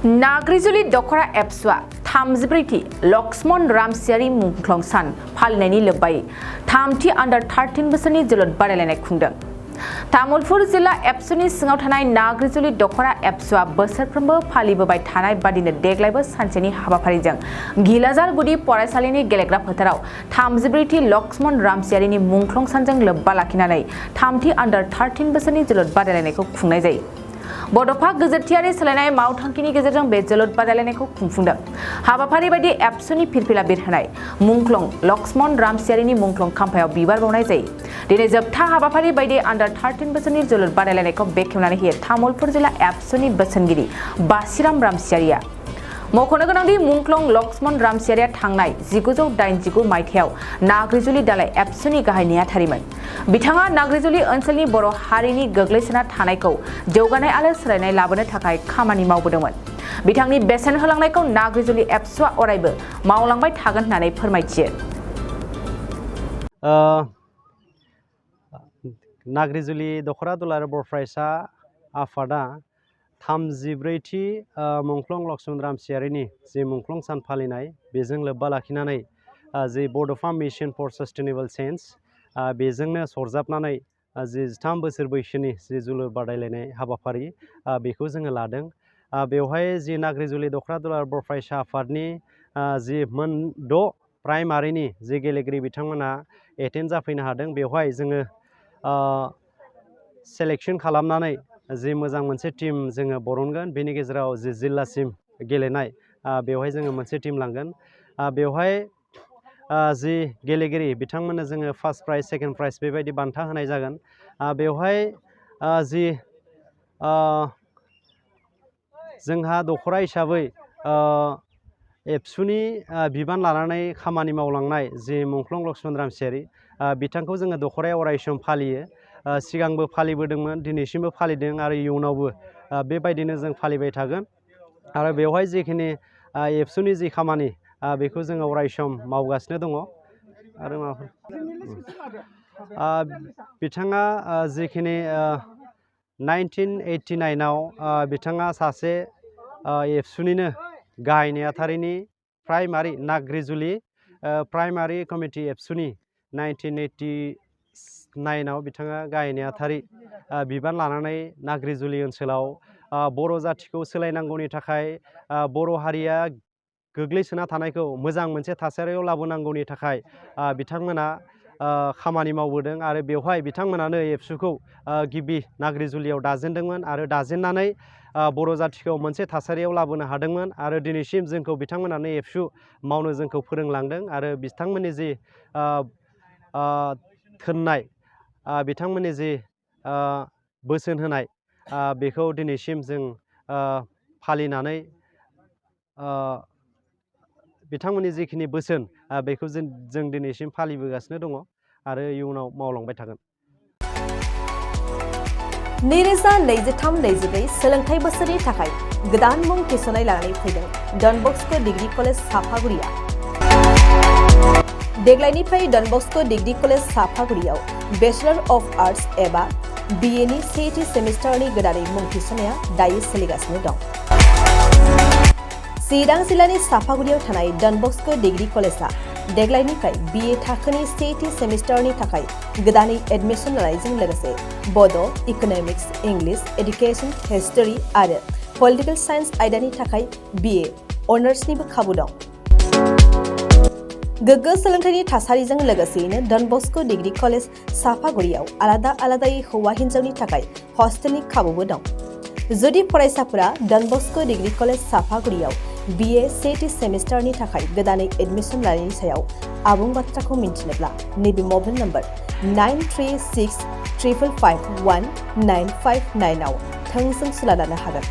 नाग्रिजुलि दख'रा एप्सआ 33थि लक्ष्मण रामसियारि मुंख्लं सान फालिनायनि लोब्बायै 3थि आन्डार 13 बोसोरनि जोलुर बादायलायनाय खुंदों। तामुलपुर जिल्ला एप्सुनि सिङाव थानाय नाग्रिजुलि दख'रा एप्सआ बोसोरफ्रोमबो फालिबोबाय थानाय बादिनो देग्लायबो सानसेनि हाबाफारिजों घिलाजार गुदि फरायसालिनि गेलेग्रा फोथाराव 34थि लक्ष्मण रामसियारिनि मुंख्लं सानजों लोब्बा लाखिनानै 3थि आन्डार 13 बोसोरनि जोलुर बादायलायनायखौ खुंनाय जायो। बड'फा गेजेरथियारि सोलायनाय मावथांखिनि गेजेरजों बे जोलुर बादायलायनायखौ खुंफुंदों। हाबाफारि बायदि एप्सुनि फिरफिला बिरहोनाय मुंख्लं लक्ष्मण रामसियारिनि मुंख्लं खाम्फायाव बिबार बावनाय जायो। दिनै जोबथा हाबाफारि बायदि आन्डार 13 बोसोरनि जोलुर बादायलायनायखौ बेखेवनानै होयो तामुलपुर जिल्ला एप्सुनि बोसोनगिरि बासिराम रामसियारिया। मख'नो गोनांदि मुंख्लं लक्ष्मण रामसियारिया थांनाय 1989 मायथाइयाव नाग्रिजुलि दालाय एप्सुनि गाहाय नेहाथारिमोन। बिथाङा नाग्रिजुलि ओनसोलनि बर' हारिनि गोग्लैसोना थानायखौ जौगानाय आरो सोलायनाय लाबोनो थाखाय खामानि मावबोदोंमोन। बिथांनि बेसेन होलांनायखौ नाग्रिजुलि एप्सुआ अरायबो मावलांबाय थागोन होननानै फोरमायथियो। नाग्रिजुलि दख'रा दुलाराय बर' फरायसा आफादा 34थि मुंख्लं लक्ष्मण रामसियारिनि जि मुंख्लं सान फालिनाय बेजों लोब्बा लाखिनानै जि बड'फा मिशन फर सास्टेनेबल चेन्ज बेजोंनो सरजाबनानै जि 13 बोसोर बैसोनि जि जोलुर बादायलायनाय हाबाफारि बेखौ जोङो लादों। बेवहाय जि नाग्रिजुलि दख'रा दुलाराय बर' फरायसा आफादनि जि मोन6 प्राइमारिनि जि गेलेगिरि बिथांमोना एटेन्ड जाफैनो हादों। बेवहाय जोङो सेलेक्शन खालामनानै जि मोजां मोनसे टीम जोङो बरनगोन। बेनि गेजेराव जि जिल्लासिम गेलेनाय बेवहाय जोङो मोनसे टीम लांगोन। बेवहाय जि गेलेगिरि बिथांमोननो जोङो फार्स्ट प्राइज सेकेन्ड प्राइज बेबायदि बान्था होनाय जागोन। बेवहाय जि जोंहा दख'रा हिसाबै एप्सुनि बिबान लानानै खामानि मावलांनाय जि मुंख्लं लक्ष्मण रामसियारि बिथांखौ जोङो दख'रायाव अरायसम फालियो। सिगांबो फालिबोदोंमोन, दिनैसिमबो फालिदों आरो इयुनावबो बेबायदिनो जों फालिबाय थागोन। आरो बेवहाय जिखिनि एप्सुनि जि खामानि बेखौ जोङो अरायसम मावगासिनो दङ। आरो माबाफोर बिथाङा जिखिनि 1989आव बिथाङा सासे एप्सुनिनो गाहाय नेहाथारिनि प्राइमारि नाग्रिजुलि प्राइमारि कमिटि एप्सुनि 1989आव बिथाङा गाहाय नेहाथारि बिबान लानानै नाग्रिजुलि ओनसोलाव बर' जाथिखौ सोलायनांगौनि थाखाय बर' हारिया गोग्लैसोना थानायखौ मोजां मोनसे थासारियाव लाबोनांगौनि थाखाय बिथांमोना खामानि मावबोदों। आरो बेवहाय बिथांमोनानो एप्सुखौ गिबि नाग्रिजुलियाव दाजेनदोंमोन आरो दाजेननानै बर' जाथिखौ मोनसे थासारियाव लाबोनो हादोंमोन। आरो दिनैसिम जोंखौ बिथांमोनानो एप्सु मावनो जोंखौ फोरोंलांदों। आरो बिथांमोननि जि थोननाय बिथांमोननि जि बोसोन होनाय बेखौ दिनैसिम जों फालिनानै बिथांमोननि जिखिनि बोसोन बेखौ जों दिनैसिम फालिबोगासिनो दङ आरो इयुनाव मावलांबाय थागोन। 2023-24 सोलोंथाइ बोसोरनि थाखाय गोदान मुं थिसननाय लानानै फैदों डन बस्क' डिग्री कलेज साफागुरिया। देग्लायनिफ्राय डन बस्क' डिग्री कलेज साफागुरियाव बेचलर अफ आर्ट्स एबा BA नि सेथि सेमिस्टारनि गोदानै मुं थिसननाया दायो सोलिगासिनो दं। चिरां जिल्लानि साफागुरियाव थानाय डन बस्क' डिग्री कलेजआ देग्लायनिफ्राय BA थाखोनि सेथि सेमिस्टारनि थाखाय गोदानै एडमिशन लानायजों लोगोसे बड', इक'नमिक्स, इंलिश, एडुकेशन, हिस्टरी आरो पलिटिकल साइन्स आयदानि थाखाय BA अनार्सनिबो खाबु दं। गोग्गो सोलोंथाइनि थासारिजों लोगोसेयैनो डन बस्क' डिग्री कलेज साफागुरियाव आलादा आलादायै हौवा हिन्जावनि थाखाय हस्टेलनि खाबुबो दं। जुदि फरायसाफोरा डन बस्क' डिग्री कलेज साफागुरियाव BA सेथि सेमिस्टारनि थाखाय गोदानै एडमिशन लानायनि सायाव आबुं बाथ्राखौ मिन्थिनोब्ला नैबे मबाइल नम्बर 9365519559 आव थोंजों सुला लानो हागोन।